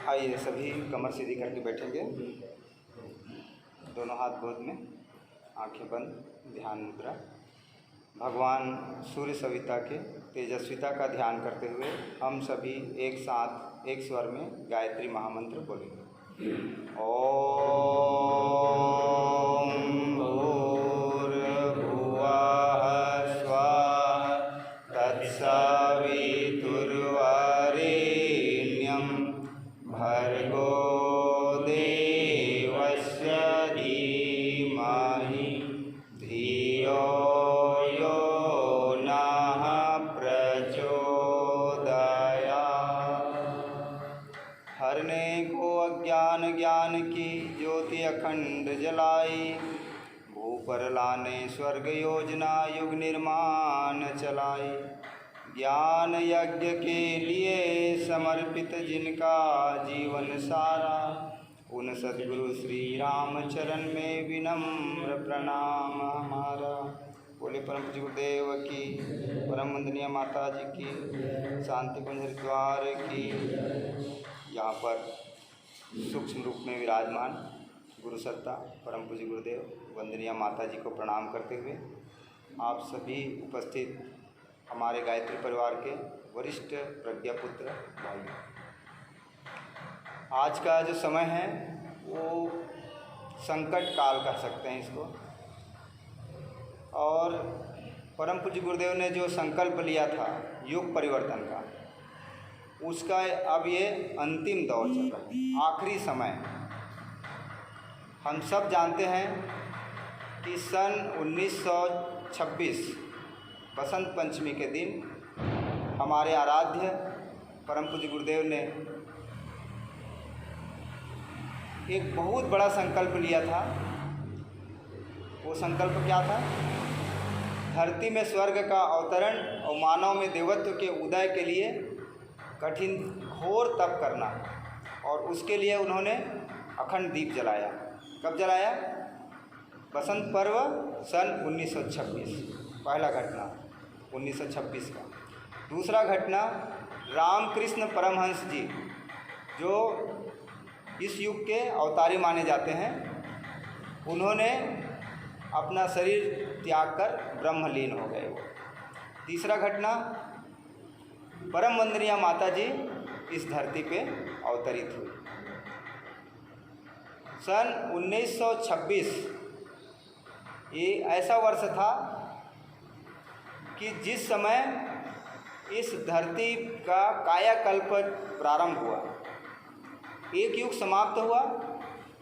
आइए सभी कमर सीधी करके बैठेंगे, दोनों हाथ गोद में, आंखें बंद, ध्यान मुद्रा। भगवान सूर्य सविता के तेजस्विता का ध्यान करते हुए हम सभी एक साथ एक स्वर में गायत्री महामंत्र बोलेंगे। ओम भूर्भुवः स्वः तत्सवितुर्वरेण्यं भर्गो देवस्य धीमहि धियो यो नः प्रचोदयात्। हरने को अज्ञान ज्ञान की ज्योति अखंड जलाई, भूपर लाने स्वर्ग योजना युग निर्माण चलाई। ज्ञान यज्ञ के लिए समर्पित जिनका जीवन सारा, उन सद्गुरु श्री राम चरण में विनम्र प्रणाम हमारा। बोले परम पूज्य गुरुदेव की, परम वंदनीय माता जी की, शांति कुंज हरिद्वार की। यहाँ पर सूक्ष्म रूप में विराजमान गुरु सत्ता परम पूज्य गुरुदेव वंदनीय माता जी को प्रणाम करते हुए आप सभी उपस्थित हमारे गायत्री परिवार के वरिष्ठ प्रज्ञापुत्र भाइयों, आज का जो समय है वो संकट काल कह सकते हैं इसको। और परम पूज्य गुरुदेव ने जो संकल्प लिया था युग परिवर्तन का, उसका अब ये अंतिम दौर चल रहा है, आखिरी समय। हम सब जानते हैं कि सन 1926 बसंत पंचमी के दिन हमारे आराध्य परम पूज्य गुरुदेव ने एक बहुत बड़ा संकल्प लिया था। वो संकल्प क्या था? धरती में स्वर्ग का अवतरण और मानव में देवत्व के उदय के लिए कठिन घोर तप करना। और उसके लिए उन्होंने अखंड दीप जलाया। कब जलाया? बसंत पर्व सन 1926, पहला घटना 1926 का। दूसरा घटना, रामकृष्ण परमहंस जी जो इस युग के अवतारी माने जाते हैं, उन्होंने अपना शरीर त्याग कर ब्रह्मलीन हो गए वो। तीसरा घटना, परम वंदनीय माता जी इस धरती पे अवतरित हुई। सन 1926 ये ऐसा वर्ष था कि जिस समय इस धरती का कायाकल्प प्रारंभ हुआ। एक युग समाप्त हुआ।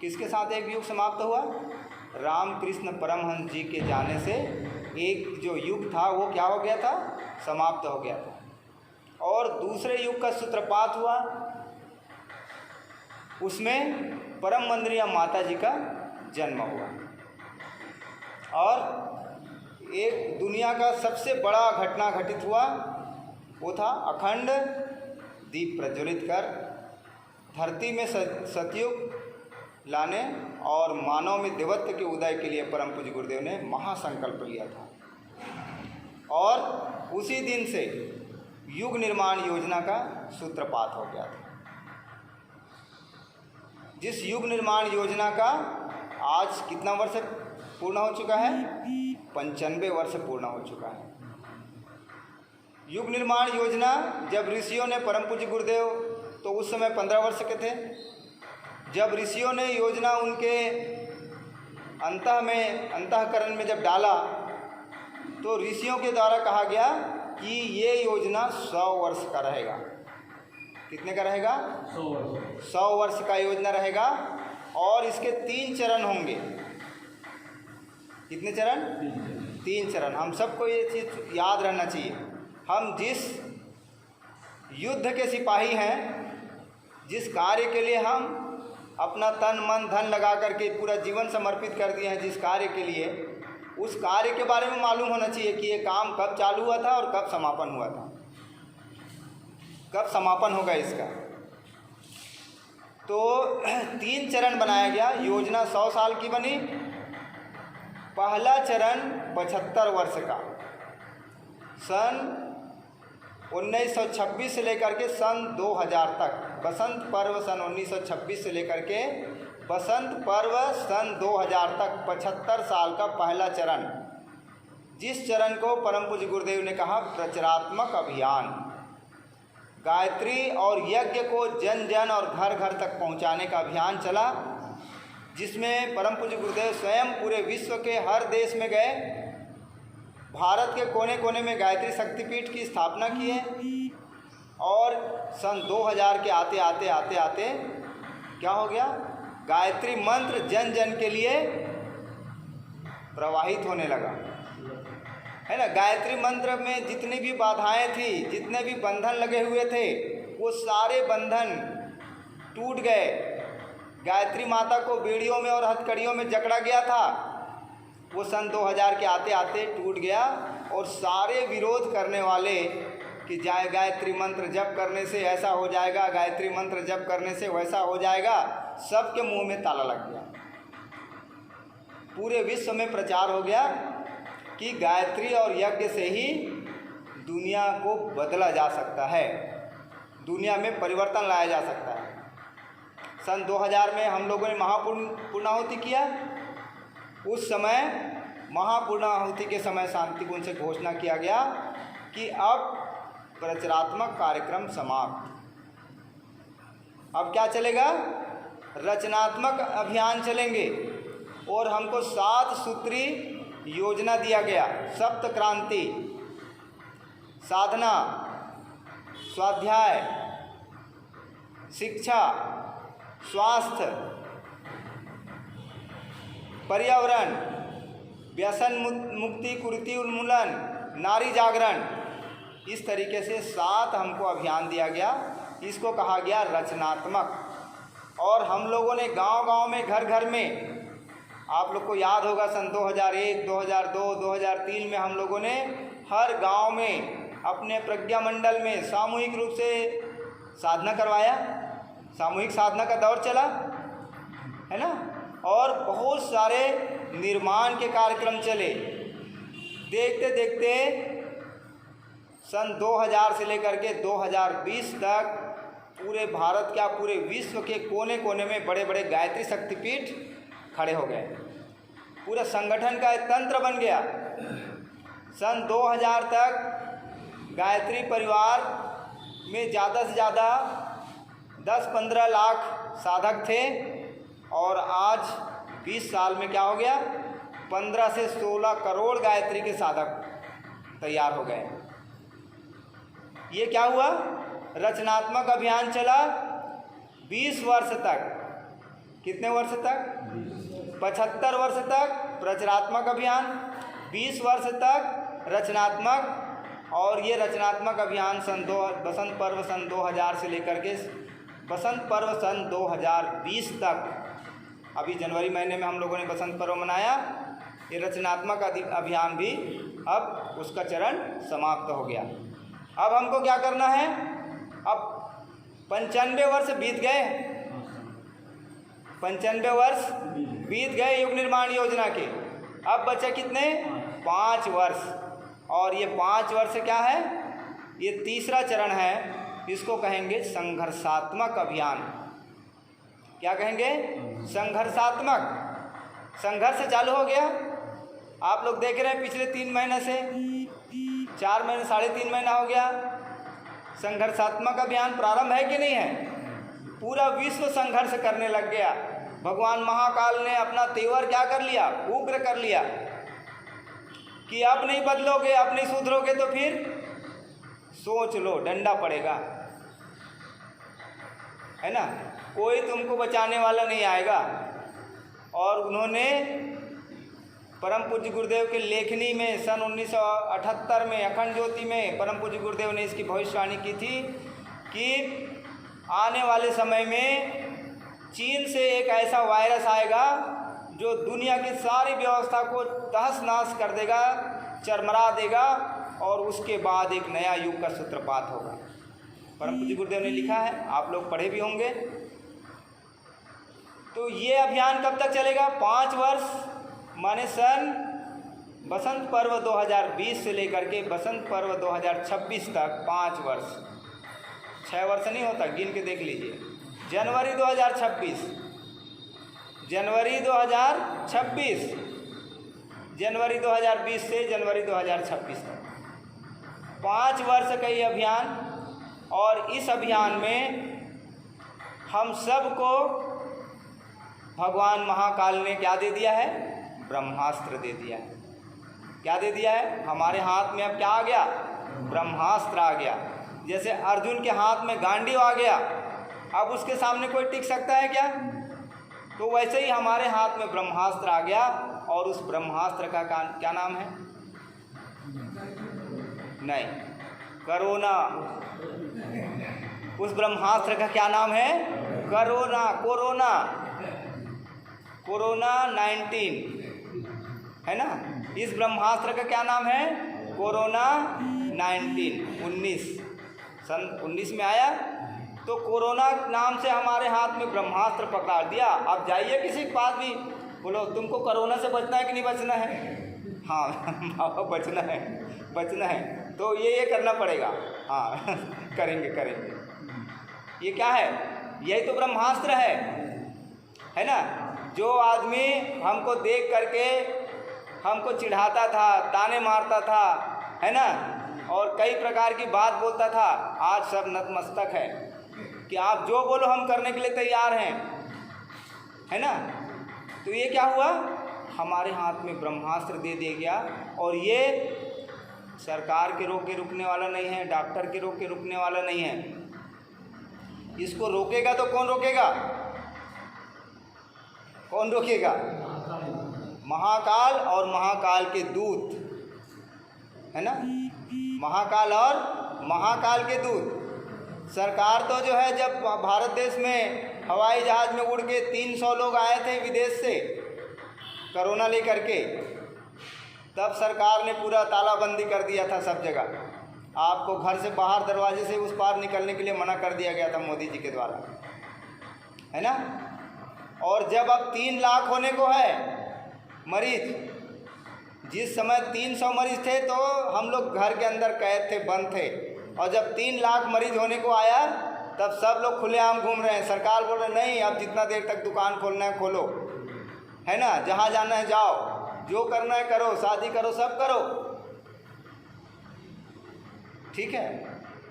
किसके साथ एक युग समाप्त हुआ? रामकृष्ण परमहंस जी के जाने से एक जो युग था वो क्या हो गया था? समाप्त हो गया था। और दूसरे युग का सूत्रपात हुआ। उसमें परम वंदनीय माता जी का जन्म हुआ। और एक दुनिया का सबसे बड़ा घटना घटित हुआ, वो था अखंड दीप प्रज्वलित कर धरती में सतयुग लाने और मानव में देवत्व के उदय के लिए परम पूज्य गुरुदेव ने महासंकल्प लिया था। और उसी दिन से युग निर्माण योजना का सूत्रपात हो गया था। जिस युग निर्माण योजना का आज कितना वर्ष पूर्ण हो चुका है? 95 वर्ष पूर्ण हो चुका है। युग निर्माण योजना जब ऋषियों ने, परम पूज्य गुरुदेव तो उस समय 15 वर्ष के थे, जब ऋषियों ने योजना उनके अंतःकरण में जब डाला, तो ऋषियों के द्वारा कहा गया कि ये योजना 100 वर्ष का रहेगा। कितने का रहेगा? 100 वर्ष का योजना रहेगा। और इसके 3 चरण होंगे। कितने चरण? 3 चरण। हम सबको ये चीज़ याद रहना चाहिए। हम जिस युद्ध के सिपाही हैं, जिस कार्य के लिए हम अपना तन मन धन लगा करके पूरा जीवन समर्पित कर दिए हैं, जिस कार्य के लिए, उस कार्य के बारे में मालूम होना चाहिए कि ये काम कब चालू हुआ था और कब समापन हुआ था, कब समापन होगा इसका। तो 3 चरण बनाया गया। योजना 100 साल की बनी। पहला चरण 75 वर्ष का सन 1926 से लेकर के सन 2000 तक, बसंत पर्व सन 1926 से लेकर के बसंत पर्व सन 2000 तक 75 साल का पहला चरण, जिस चरण को परम पूज्य गुरुदेव ने कहा प्रचारात्मक अभियान, गायत्री और यज्ञ को जन जन और घर घर तक पहुंचाने का अभियान चला, जिसमें परम पूज्य गुरुदेव स्वयं पूरे विश्व के हर देश में गए, भारत के कोने कोने में गायत्री शक्तिपीठ की स्थापना किए और सन 2000 के आते आते आते आते क्या हो गया, गायत्री मंत्र जन जन के लिए प्रवाहित होने लगा, है ना। गायत्री मंत्र में जितनी भी बाधाएं थी, जितने भी बंधन लगे हुए थे, वो सारे बंधन टूट गए। गायत्री माता को बेड़ियों में और हथकड़ियों में जकड़ा गया था, वो सन 2000 के आते आते टूट गया और सारे विरोध करने वाले कि गायत्री मंत्र जप करने से ऐसा हो जाएगा, गायत्री मंत्र जप करने से वैसा हो जाएगा, सबके मुंह में ताला लग गया। पूरे विश्व में प्रचार हो गया कि गायत्री और यज्ञ से ही दुनिया को बदला जा सकता है, दुनिया में परिवर्तन लाया जा सकता है। सन 2000 में हम लोगों ने महापूर्णाहुति किया। उस समय महापूर्णाहुति के समय शांति कुंज से घोषणा किया गया कि अब प्रचारात्मक कार्यक्रम समाप्त। अब क्या चलेगा, रचनात्मक अभियान चलेंगे और हमको 7 सूत्री योजना दिया गया। सप्त क्रांति, साधना, स्वाध्याय, शिक्षा, स्वास्थ्य, पर्यावरण, व्यसन मुक्ति, कुरीति उन्मूलन, नारी जागरण, इस तरीके से 7 हमको अभियान दिया गया। इसको कहा गया रचनात्मक। और हम लोगों ने गांव-गांव में, घर घर में, आप लोग को याद होगा सन 2001, 2002, 2003 में हम लोगों ने हर गांव में अपने प्रज्ञा मंडल में सामूहिक रूप से साधना करवाया। सामूहिक साधना का दौर चला, है ना। और बहुत सारे निर्माण के कार्यक्रम चले। देखते देखते सन 2000 से लेकर के 2020 तक पूरे भारत क्या, पूरे विश्व के कोने कोने में बड़े बड़े गायत्री शक्तिपीठ खड़े हो गए। पूरा संगठन का एक तंत्र बन गया। सन 2000 तक गायत्री परिवार में ज़्यादा से ज़्यादा 10-15 लाख साधक थे और आज 20 साल में क्या हो गया, 15 से 16 करोड़ गायत्री के साधक तैयार हो गए। ये क्या हुआ, रचनात्मक अभियान चला 20 वर्ष तक। कितने वर्ष तक, 75 वर्ष तक प्रचारात्मक अभियान, 20 वर्ष तक रचनात्मक। और ये रचनात्मक अभियान बसंत पर्व सन 2000 से लेकर के बसंत पर्व सन 2020 तक, अभी जनवरी महीने में हम लोगों ने बसंत पर्व मनाया। ये रचनात्मक अभियान भी अब उसका चरण समाप्त हो गया। अब हमको क्या करना है, अब 95 वर्ष बीत गए, 95 वर्ष बीत गए युग निर्माण योजना के। अब बचे कितने, 5 वर्ष। और ये 5 वर्ष क्या है, ये तीसरा चरण है। इसको कहेंगे संघर्षात्मक अभियान। क्या कहेंगे, संघर्षात्मक। संघर्ष चालू हो गया, आप लोग देख रहे हैं पिछले 3 महीने से, 4 महीने, 3.5 महीना हो गया। संघर्षात्मक अभियान प्रारंभ है कि नहीं है। पूरा विश्व संघर्ष करने लग गया। भगवान महाकाल ने अपना तेवर क्या कर लिया, उग्र कर लिया कि अब नहीं बदलोगे, अब नहीं सुधरोगे तो फिर सोच लो, डंडा पड़ेगा, है ना। कोई तुमको बचाने वाला नहीं आएगा। और उन्होंने परम पूज्य गुरुदेव के लेखनी में सन 1978 में अखंड ज्योति में परम पूज्य गुरुदेव ने इसकी भविष्यवाणी की थी कि आने वाले समय में चीन से एक ऐसा वायरस आएगा जो दुनिया की सारी व्यवस्था को तहस नहस कर देगा, चरमरा देगा, और उसके बाद एक नया युग का सूत्रपात होगा। परम पूज्य गुरुदेव ने लिखा है, आप लोग पढ़े भी होंगे। तो ये अभियान कब तक चलेगा, 5 वर्ष, माने सन बसंत पर्व 2020 से लेकर के बसंत पर्व 2026 तक 5 वर्ष, 6 वर्ष नहीं होता, गिन के देख लीजिए। जनवरी 2026, जनवरी 2026, जनवरी 2020 से जनवरी 2026 तक 5 वर्ष का ये अभियान। और इस अभियान में हम सबको भगवान महाकाल ने क्या दे दिया है? ब्रह्मास्त्र दे दिया है। क्या दे दिया है? हमारे हाथ में अब क्या आ गया? ब्रह्मास्त्र आ गया। जैसे अर्जुन के हाथ में गांडीव आ गया, अब उसके सामने कोई टिक सकता है क्या? तो वैसे ही हमारे हाथ में ब्रह्मास्त्र आ गया। और उस ब्रह्मास्त्र का क्या नाम है? नहीं, कोरोना। उस ब्रह्मास्त्र का क्या नाम है? कोरोना। कोरोना, कोरोना 19 है ना। इस ब्रह्मास्त्र का क्या नाम है? कोरोना 19 सन 19 में आया। तो कोरोना नाम से हमारे हाथ में ब्रह्मास्त्र पकड़ा दिया। अब जाइए किसी के पास भी, बोलो तुमको कोरोना से बचना है कि नहीं बचना है? हाँ बचना है, बचना है तो ये करना पड़ेगा। हाँ करेंगे करेंगे। ये क्या है? यही तो ब्रह्मास्त्र है ना। जो आदमी हमको देख करके हमको चिढ़ाता था, ताने मारता था, है ना, और कई प्रकार की बात बोलता था, आज सब नतमस्तक है कि आप जो बोलो हम करने के लिए तैयार हैं, है ना। तो ये क्या हुआ? हमारे हाथ में ब्रह्मास्त्र दे दिया गया। और ये सरकार के रोक के रुकने वाला नहीं है, डॉक्टर के रोक के रुकने वाला नहीं है। इसको रोकेगा तो कौन रोकेगा? कौन रोकेगा? महाकाल और महाकाल के दूत, है ना। महाकाल और महाकाल के दूत। सरकार तो जो है, जब भारत देश में हवाई जहाज़ में उड़ के 300 लोग आए थे विदेश से कोरोना लेकर के, तब सरकार ने पूरा तालाबंदी कर दिया था सब जगह। आपको घर से बाहर दरवाजे से उस पार निकलने के लिए मना कर दिया गया था मोदी जी के द्वारा, है ना। और जब अब 3 लाख होने को है मरीज, जिस समय 300 मरीज थे तो हम लोग घर के अंदर कैद थे, बंद थे। और जब 3 लाख मरीज होने को आया तब सब लोग खुलेआम घूम रहे हैं। सरकार बोल रहे नहीं, अब जितना देर तक दुकान खोलना है खोलो, है ना, जहाँ जाना है जाओ, जो करना है करो, शादी करो, सब करो, ठीक है।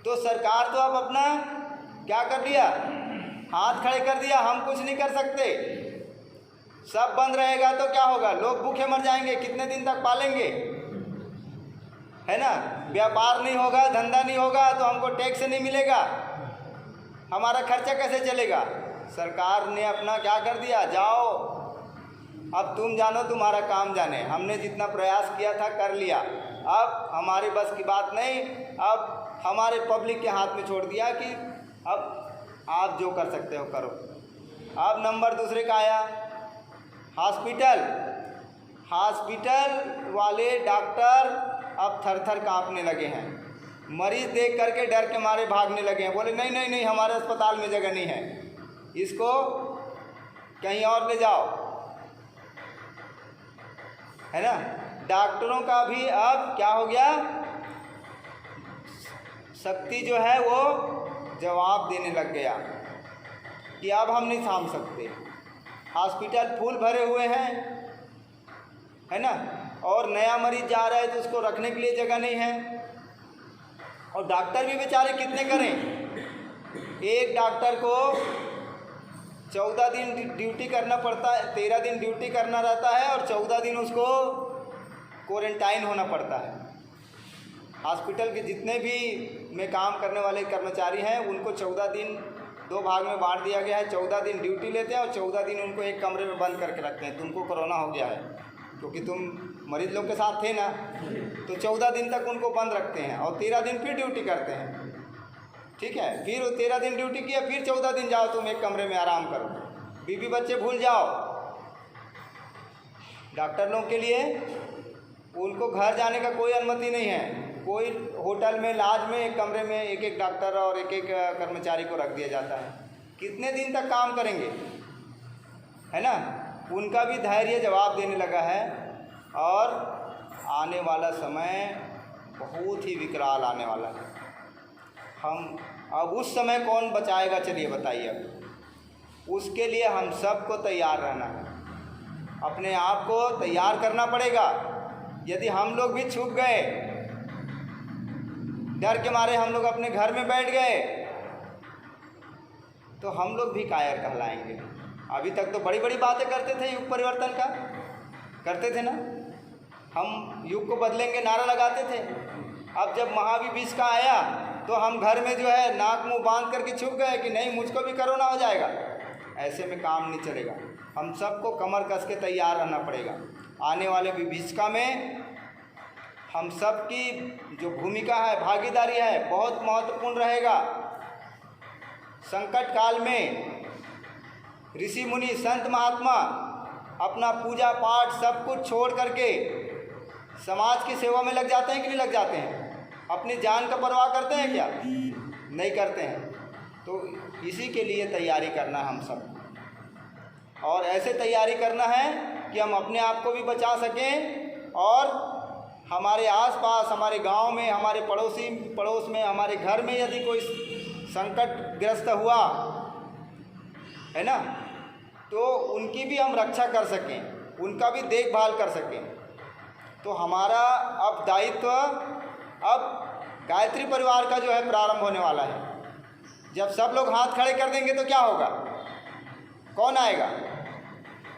तो सरकार तो अब अपना क्या कर दिया? हाथ खड़े कर दिया, हम कुछ नहीं कर सकते। सब बंद रहेगा तो क्या होगा? लोग भूखे मर जाएंगे, कितने दिन तक पालेंगे, है ना। व्यापार नहीं होगा, धंधा नहीं होगा तो हमको टैक्स नहीं मिलेगा, हमारा खर्चा कैसे चलेगा? सरकार ने अपना क्या कर दिया? जाओ अब तुम जानो, तुम्हारा काम जाने। हमने जितना प्रयास किया था कर लिया, अब हमारे बस की बात नहीं, अब हमारे पब्लिक के हाथ में छोड़ दिया कि अब आप जो कर सकते हो करो। अब नंबर दूसरे का आया हॉस्पिटल। हॉस्पिटल वाले डॉक्टर अब थर थर काँपने लगे हैं, मरीज देख करके डर के मारे भागने लगे हैं। बोले नहीं नहीं नहीं, हमारे अस्पताल में जगह नहीं है, इसको कहीं और ले जाओ, है ना। डॉक्टरों का भी अब क्या हो गया? शक्ति जो है वो जवाब देने लग गया कि अब हम नहीं थाम सकते। हॉस्पिटल फुल भरे हुए हैं, है ना, और नया मरीज जा रहा है तो उसको रखने के लिए जगह नहीं है। और डॉक्टर भी बेचारे कितने करें? एक डॉक्टर को 14 दिन ड्यूटी करना पड़ता है, 13 दिन ड्यूटी करना रहता है और 14 दिन उसको क्वारंटाइन होना पड़ता है। हॉस्पिटल के जितने भी में काम करने वाले कर्मचारी हैं उनको 14 दिन 2 भाग में बांट दिया गया है। 14 दिन ड्यूटी लेते हैं और 14 दिन उनको एक कमरे में बंद करके रखते हैं। तुमको कोरोना हो गया है क्योंकि तुम मरीज लोग के साथ थे ना, तो 14 दिन तक उनको बंद रखते हैं और 13 दिन फिर ड्यूटी करते हैं, ठीक है। फिर 13 दिन ड्यूटी किया, फिर 14 दिन जाओ तुम एक कमरे में आराम करो, बीवी बच्चे भूल जाओ। डॉक्टर लोगों के लिए उनको घर जाने का कोई अनुमति नहीं है। कोई होटल में, लॉज में, एक कमरे में एक एक डॉक्टर और एक एक कर्मचारी को रख दिया जाता है। कितने दिन तक काम करेंगे, है ना। उनका भी धैर्य जवाब देने लगा है और आने वाला समय बहुत ही विकराल आने वाला है। हम अब उस समय कौन बचाएगा, चलिए बताइए। अब उसके लिए हम सबको तैयार रहना है, अपने आप को तैयार करना पड़ेगा। यदि हम लोग भी छुप गए, डर के मारे हम लोग अपने घर में बैठ गए, तो हम लोग भी कायर कहलाएंगे। अभी तक तो बड़ी बड़ी बातें करते थे, युग परिवर्तन का करते थे ना, हम युग को बदलेंगे नारा लगाते थे। अब जब महावीर विष का आया तो हम घर में जो है नाक मुंह बांध करके छुप गए कि नहीं मुझको भी कोरोना हो जाएगा। ऐसे में काम नहीं चलेगा, हम सबको कमर कस के तैयार रहना पड़ेगा। आने वाले विभीषिका में हम सब की जो भूमिका है, भागीदारी है, बहुत महत्वपूर्ण रहेगा। संकट काल में ऋषि मुनि संत महात्मा अपना पूजा पाठ सब कुछ छोड़ करके समाज की सेवा में लग जाते हैं कि नहीं लग जाते हैं? अपनी जान का परवाह करते हैं क्या? नहीं करते हैं। तो इसी के लिए तैयारी करना हम सब, और ऐसे तैयारी करना है कि हम अपने आप को भी बचा सकें और हमारे आसपास, हमारे गांव में, हमारे पड़ोस में, हमारे घर में यदि कोई संकटग्रस्त हुआ है ना, तो उनकी भी हम रक्षा कर सकें, उनका भी देखभाल कर सकें। तो हमारा अब दायित्व, अब गायत्री परिवार का जो है प्रारंभ होने वाला है। जब सब लोग हाथ खड़े कर देंगे तो क्या होगा? कौन आएगा?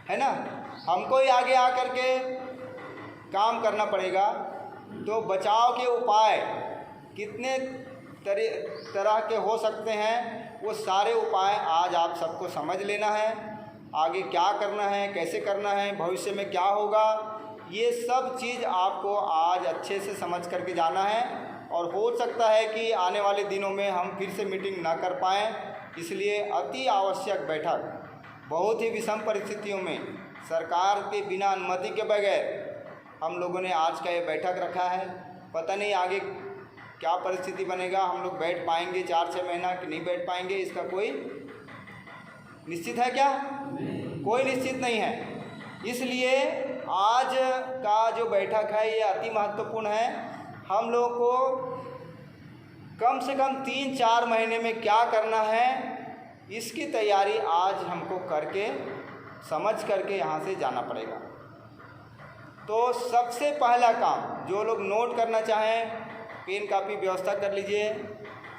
है ना, हमको ही आगे आकर के काम करना पड़ेगा। तो बचाव के उपाय कितने तरह के हो सकते हैं, वो सारे उपाय आज आप सबको समझ लेना है। आगे क्या करना है, कैसे करना है, भविष्य में क्या होगा, ये सब चीज़ आपको आज अच्छे से समझ करके जाना है। और हो सकता है कि आने वाले दिनों में हम फिर से मीटिंग ना कर पाएँ, इसलिए अति आवश्यक बैठक, बहुत ही विषम परिस्थितियों में सरकार के बिना अनुमति के बगैर हम लोगों ने आज का ये बैठक रखा है। पता नहीं आगे क्या परिस्थिति बनेगा, हम लोग बैठ पाएंगे 4-6 महीना कि नहीं बैठ पाएंगे, इसका कोई निश्चित है क्या? कोई निश्चित नहीं है। इसलिए आज का जो बैठक है ये अति महत्वपूर्ण है। हम लोग को कम से कम 3-4 महीने में क्या करना है, इसकी तैयारी आज हमको करके समझ करके यहाँ से जाना पड़ेगा। तो सबसे पहला काम, जो लोग नोट करना चाहें पेन कापी व्यवस्था कर लीजिए,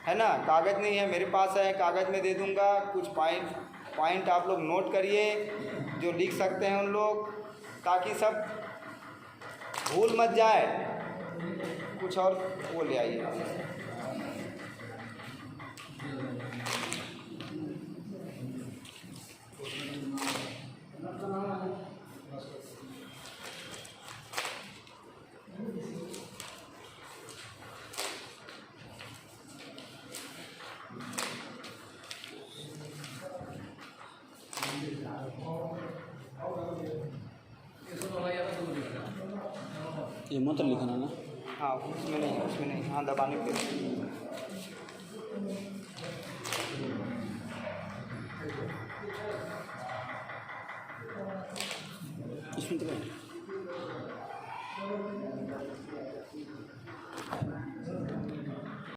है ना। कागज़ नहीं है, मेरे पास है, कागज़ में दे दूँगा। कुछ पॉइंट आप लोग नोट करिए, जो लिख सकते हैं उन लोग, ताकि सब भूल मत जाए। कुछ और वो ले आइए। ये मंत्र लिखना ना? हाँ, उसमें नहीं, हाँ दबाने पे। इसमें तो